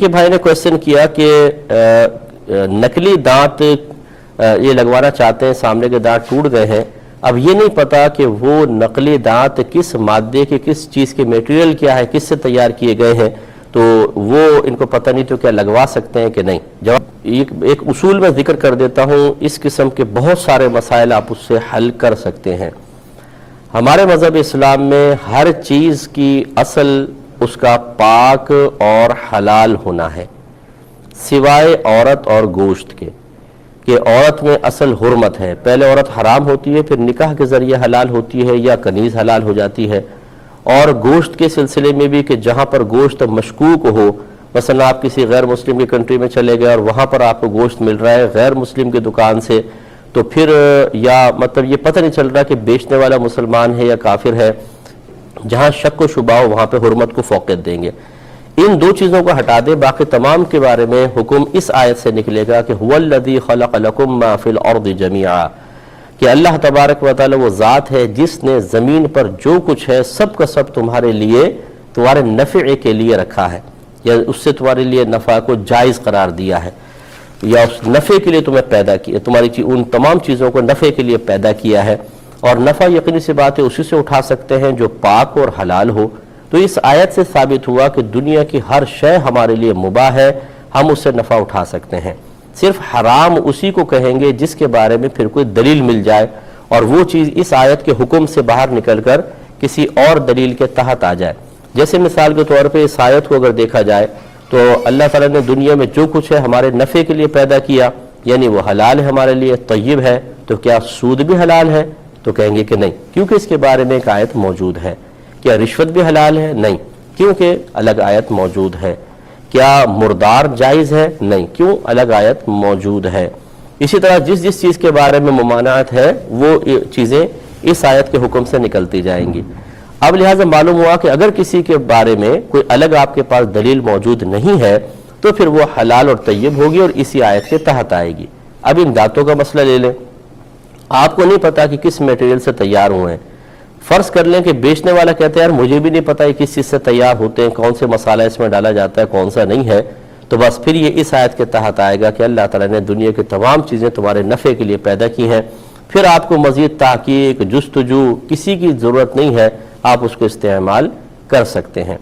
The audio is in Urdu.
کہ بھائی نے کویسچن کیا کہ نقلی دانت یہ لگوانا چاہتے ہیں، سامنے کے دانت ٹوٹ گئے ہیں، اب یہ نہیں پتا کہ وہ نقلی دانت کس مادے کے، کس چیز کے میٹیریل کیا ہے، کس سے تیار کیے گئے ہیں، تو وہ ان کو پتہ نہیں تو کیا لگوا سکتے ہیں کہ نہیں؟ جواب ایک اصول میں ذکر کر دیتا ہوں، اس قسم کے بہت سارے مسائل آپ اس سے حل کر سکتے ہیں۔ ہمارے مذہب اسلام میں ہر چیز کی اصل اس کا پاک اور حلال ہونا ہے، سوائے عورت اور گوشت کے، کہ عورت میں اصل حرمت ہے، پہلے عورت حرام ہوتی ہے، پھر نکاح کے ذریعے حلال ہوتی ہے یا کنیز حلال ہو جاتی ہے۔ اور گوشت کے سلسلے میں بھی کہ جہاں پر گوشت مشکوک ہو، مثلا آپ کسی غیر مسلم کی کنٹری میں چلے گئے اور وہاں پر آپ کو گوشت مل رہا ہے غیر مسلم کی دکان سے، تو پھر یا مطلب یہ پتہ نہیں چل رہا کہ بیچنے والا مسلمان ہے یا کافر ہے، جہاں شک و شبہ ہو وہاں پہ حرمت کو فوقیت دیں گے۔ ان دو چیزوں کو ہٹا دے، باقی تمام کے بارے میں حکم اس آیت سے نکلے گا کہ هو الذی خلق لکم ما فی الارض جمیعا، کہ اللہ تبارک و تعالی وہ ذات ہے جس نے زمین پر جو کچھ ہے سب کا سب تمہارے لیے، تمہارے نفع کے لیے رکھا ہے، یا اس سے تمہارے لیے نفع کو جائز قرار دیا ہے، یا اس نفع کے لیے تمہیں پیدا کیا، تمہاری ان تمام چیزوں کو نفع کے لیے پیدا کیا ہے۔ اور نفع یقینی سی بات ہے اسی سے اٹھا سکتے ہیں جو پاک اور حلال ہو۔ تو اس آیت سے ثابت ہوا کہ دنیا کی ہر شے ہمارے لیے مباح ہے، ہم اس سے نفع اٹھا سکتے ہیں، صرف حرام اسی کو کہیں گے جس کے بارے میں پھر کوئی دلیل مل جائے اور وہ چیز اس آیت کے حکم سے باہر نکل کر کسی اور دلیل کے تحت آ جائے۔ جیسے مثال کے طور پہ اس آیت کو اگر دیکھا جائے تو اللہ تعالیٰ نے دنیا میں جو کچھ ہے ہمارے نفع کے لیے پیدا کیا، یعنی وہ حلال ہے ہمارے لیے، طیب ہے، تو کیا سود بھی حلال ہے؟ تو کہیں گے کہ نہیں، کیونکہ اس کے بارے میں ایک آیت موجود ہے۔ کیا رشوت بھی حلال ہے؟ نہیں، کیونکہ الگ آیت موجود ہے۔ کیا مردار جائز ہے؟ نہیں، کیوں؟ الگ آیت موجود ہے۔ اسی طرح جس جس چیز کے بارے میں ممانعت ہے وہ چیزیں اس آیت کے حکم سے نکلتی جائیں گی۔ اب لہٰذا معلوم ہوا کہ اگر کسی کے بارے میں کوئی الگ آپ کے پاس دلیل موجود نہیں ہے تو پھر وہ حلال اور طیب ہوگی اور اسی آیت کے تحت آئے گی۔ اب ان دانتوں کا مسئلہ لے لیں، آپ کو نہیں پتا کہ کس میٹیریل سے تیار ہوئے ہیں، فرض کر لیں کہ بیچنے والا کہتا ہے یار مجھے بھی نہیں پتا یہ کس چیز سے تیار ہوتے ہیں، کون سے مسالہ اس میں ڈالا جاتا ہے کون سا نہیں ہے، تو بس پھر یہ اس آیت کے تحت آئے گا کہ اللہ تعالیٰ نے دنیا کی تمام چیزیں تمہارے نفع کے لیے پیدا کی ہیں، پھر آپ کو مزید تحقیق جستجو کسی کی ضرورت نہیں ہے، آپ اس کو استعمال کر سکتے ہیں۔